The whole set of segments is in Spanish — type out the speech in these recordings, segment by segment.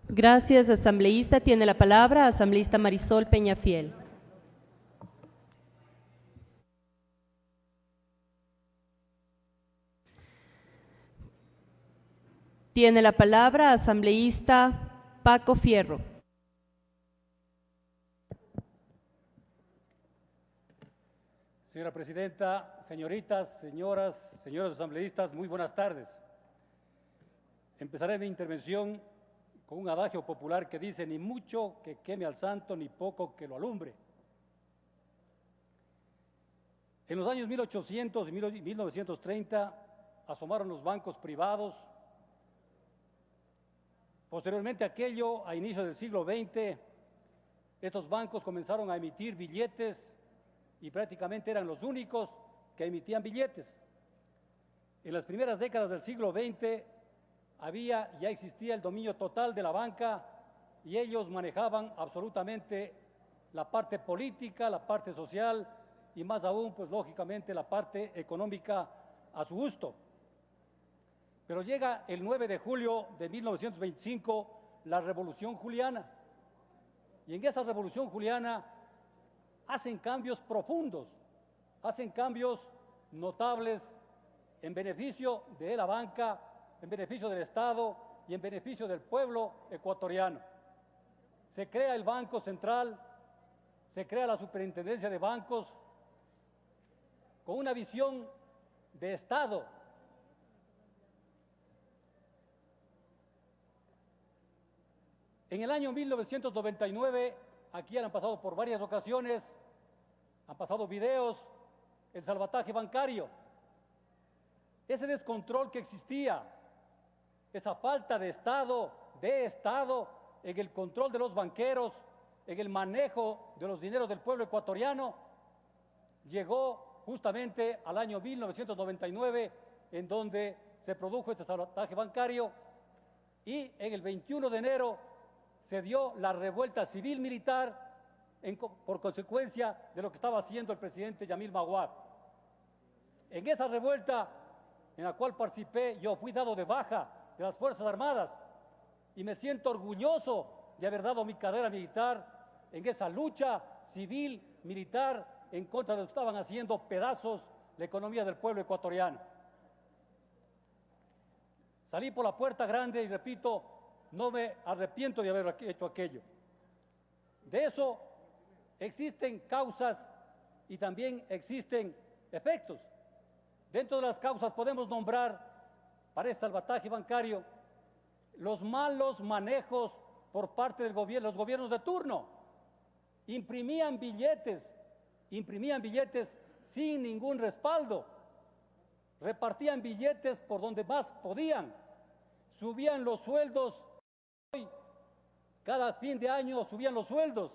Gracias, asambleísta. Tiene la palabra asambleísta Marisol Peñafiel. Tiene la palabra asambleísta Paco Fierro. Señora Presidenta, señoritas, señores asambleístas, muy buenas tardes. Empezaré mi intervención con un adagio popular que dice: ni mucho que queme al santo, ni poco que lo alumbre. En los años 1800 y 1930 asomaron los bancos privados. Posteriormente a aquello, a inicios del siglo XX, estos bancos comenzaron a emitir billetes y prácticamente eran los únicos que emitían billetes. En las primeras décadas del siglo XX ya existía el dominio total de la banca y ellos manejaban absolutamente la parte política, la parte social y más aún, pues lógicamente, la parte económica a su gusto. Pero llega el 9 de julio de 1925 la Revolución Juliana, y en esa Revolución Juliana hacen cambios profundos, hacen cambios notables en beneficio de la banca, en beneficio del Estado y en beneficio del pueblo ecuatoriano. Se crea el Banco Central, se crea la Superintendencia de Bancos con una visión de Estado. En el año 1999, aquí han pasado por varias ocasiones, han pasado videos, el salvataje bancario. Ese descontrol que existía, esa falta de Estado en el control de los banqueros, en el manejo de los dineros del pueblo ecuatoriano, llegó justamente al año 1999, en donde se produjo este salvataje bancario, y en el 21 de enero se dio la revuelta civil-militar por consecuencia de lo que estaba haciendo el presidente Yamil Maguad. En esa revuelta, en la cual participé, yo fui dado de baja de las Fuerzas Armadas y me siento orgulloso de haber dado mi carrera militar en esa lucha civil-militar en contra de lo que estaban haciendo pedazos la economía del pueblo ecuatoriano. Salí por la puerta grande y repito, no me arrepiento de haber hecho aquello. De eso existen causas y también existen efectos. Dentro de las causas podemos nombrar para este salvataje bancario los malos manejos por parte del gobierno, los gobiernos de turno. Imprimían billetes sin ningún respaldo, repartían billetes por donde más podían, subían los sueldos. Cada fin de año subían los sueldos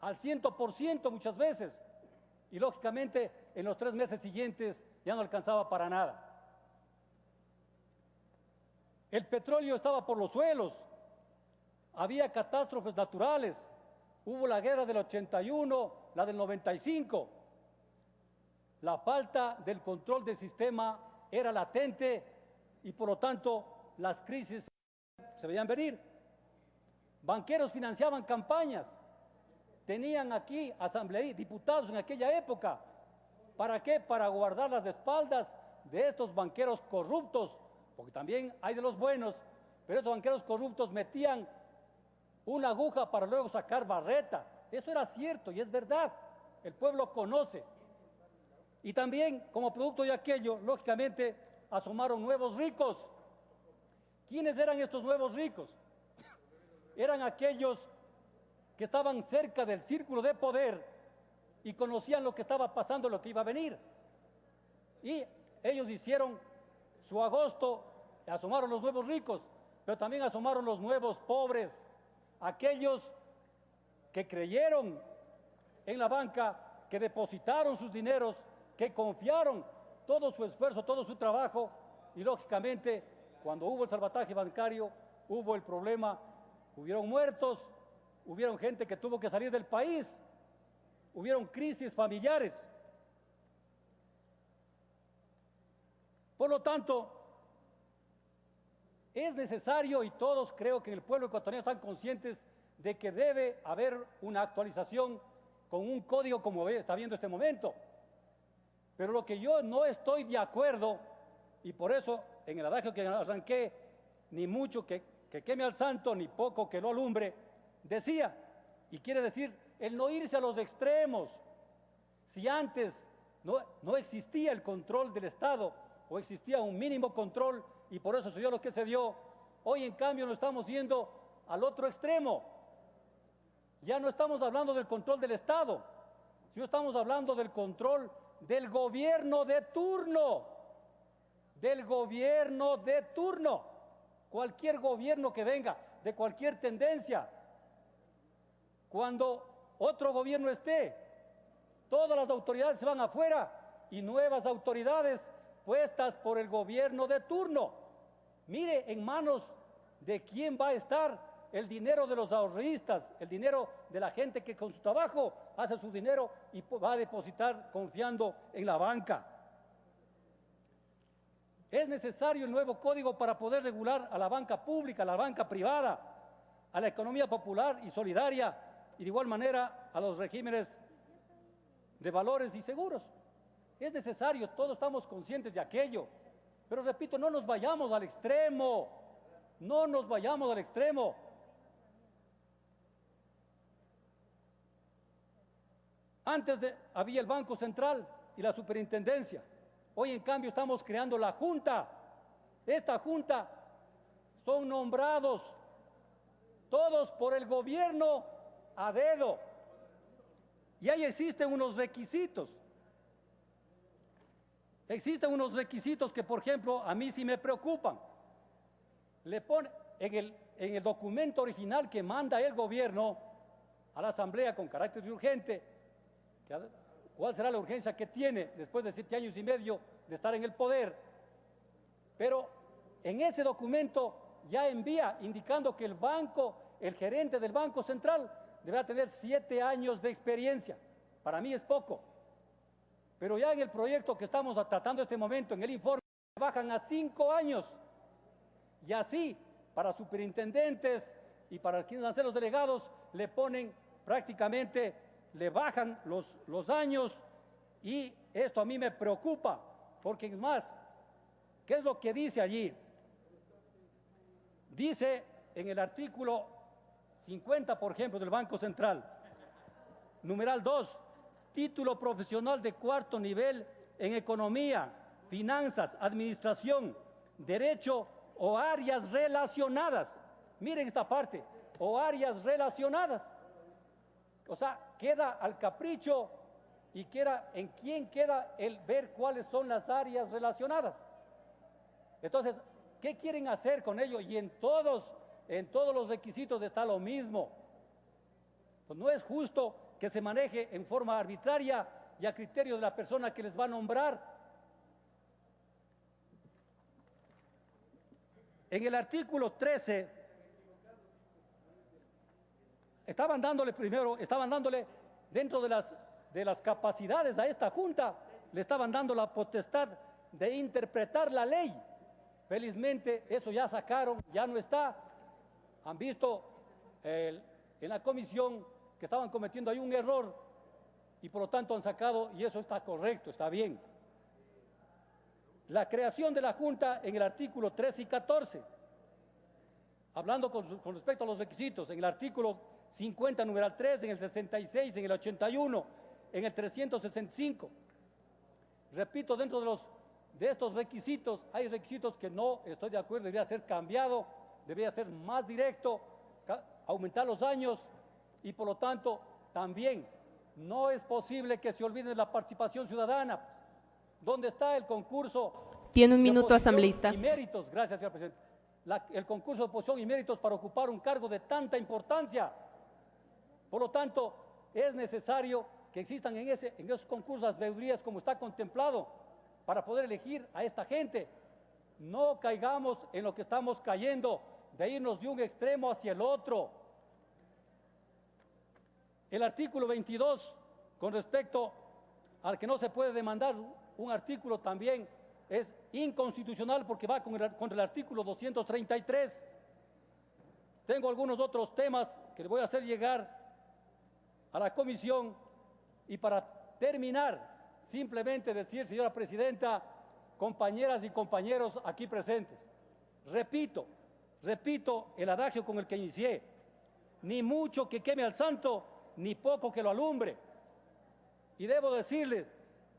al 100% muchas veces, y lógicamente en los 3 meses siguientes ya no alcanzaba para nada. El petróleo estaba por los suelos, había catástrofes naturales, hubo la guerra del 81, la del 95. La falta del control del sistema era latente y por lo tanto las crisis se veían venir. Banqueros financiaban campañas, tenían aquí diputados en aquella época. ¿Para qué? Para guardar las espaldas de estos banqueros corruptos, porque también hay de los buenos, pero estos banqueros corruptos metían una aguja para luego sacar barreta. Eso era cierto y es verdad, el pueblo conoce. Y también, como producto de aquello, lógicamente, asomaron nuevos ricos. ¿Quiénes eran estos nuevos ricos? Eran aquellos que estaban cerca del círculo de poder y conocían lo que estaba pasando, lo que iba a venir. Y ellos hicieron su agosto, asomaron los nuevos ricos, pero también asomaron los nuevos pobres, aquellos que creyeron en la banca, que depositaron sus dineros, que confiaron todo su esfuerzo, todo su trabajo, y lógicamente cuando hubo el salvataje bancario, hubo el problema, hubieron muertos, hubieron gente que tuvo que salir del país, hubieron crisis familiares. Por lo tanto, es necesario, y todos creo que en el pueblo ecuatoriano están conscientes de que debe haber una actualización con un código como está viendo este momento. Pero lo que yo no estoy de acuerdo, y por eso en el adagio que arranqué, ni mucho que queme al santo, ni poco que lo alumbre, decía, y quiere decir, el no irse a los extremos. Si antes no existía el control del Estado, o existía un mínimo control, y por eso se dio lo que se dio, hoy en cambio nos estamos yendo al otro extremo. Ya no estamos hablando del control del Estado, sino estamos hablando del control del gobierno de turno, del gobierno de turno, cualquier gobierno que venga, de cualquier tendencia. Cuando otro gobierno esté, todas las autoridades se van afuera y nuevas autoridades puestas por el gobierno de turno. Mire en manos de quién va a estar el dinero de los ahorristas, el dinero de la gente que con su trabajo hace su dinero y va a depositar confiando en la banca. Es necesario el nuevo código para poder regular a la banca pública, a la banca privada, a la economía popular y solidaria, y de igual manera a los regímenes de valores y seguros. Es necesario, todos estamos conscientes de aquello, pero repito, no nos vayamos al extremo, no nos vayamos al extremo. Antes había el Banco Central y la Superintendencia. Hoy en cambio estamos creando la Junta. Esta Junta son nombrados todos por el gobierno a dedo. Y ahí existen unos requisitos. Existen unos requisitos que, por ejemplo, a mí sí me preocupan. Le pone en el documento original que manda el gobierno a la Asamblea con carácter urgente, ¿cuál será la urgencia que tiene después de 7 años y medio de estar en el poder? Pero en ese documento ya envía indicando que el gerente del Banco Central deberá tener 7 años de experiencia. Para mí es poco. Pero ya en el proyecto que estamos tratando en este momento, en el informe, bajan a 5 años. Y así, para superintendentes y para quienes van a ser los delegados, le ponen prácticamente, le bajan los años, y esto a mí me preocupa, porque es más, ¿qué es lo que dice allí? Dice en el artículo 50, por ejemplo, del Banco Central, numeral 2, título profesional de 4º nivel en economía, finanzas, administración, derecho o áreas relacionadas. Miren esta parte, o áreas relacionadas. O sea, queda al capricho y queda en quién queda el ver cuáles son las áreas relacionadas. Entonces, ¿qué quieren hacer con ello? Y en todos los requisitos está lo mismo. Pues no es justo que se maneje en forma arbitraria y a criterio de la persona que les va a nombrar. En el artículo 13, estaban dándole dentro de las capacidades a esta Junta, le estaban dando la potestad de interpretar la ley. Felizmente eso ya sacaron, ya no está. Han visto en la comisión que estaban cometiendo ahí un error y por lo tanto han sacado, y eso está correcto, está bien. La creación de la Junta en el artículo 13 y 14, hablando con respecto a los requisitos, en el artículo 50, numeral 3, en el 66, en el 81, en el 365. Repito, dentro de estos requisitos, hay requisitos que no estoy de acuerdo, debería ser cambiado, debería ser más directo, aumentar los años, y por lo tanto también no es posible que se olvide la participación ciudadana. ¿Dónde está el concurso? Tiene un minuto, asambleísta. Y méritos, gracias, señor presidente. El concurso de oposición y méritos para ocupar un cargo de tanta importancia. Por lo tanto, es necesario que existan en esos concursos las veedurías como está contemplado para poder elegir a esta gente. No caigamos en lo que estamos cayendo, de irnos de un extremo hacia el otro. El artículo 22, con respecto al que no se puede demandar, un artículo también es inconstitucional porque va contra el artículo 233. Tengo algunos otros temas que le voy a hacer llegar a la comisión. Y para terminar, simplemente decir, señora presidenta, compañeras y compañeros aquí presentes, repito el adagio con el que inicié: ni mucho que queme al santo, ni poco que lo alumbre. Y debo decirles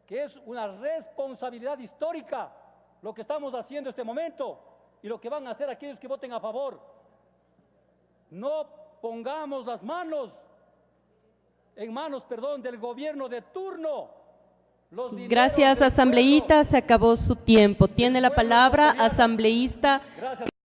que es una responsabilidad histórica lo que estamos haciendo en este momento y lo que van a hacer aquellos que voten a favor. No pongamos las manos en manos, del gobierno de turno. Gracias, asambleísta. Se acabó su tiempo. Tiene la palabra, asambleísta. Gracias.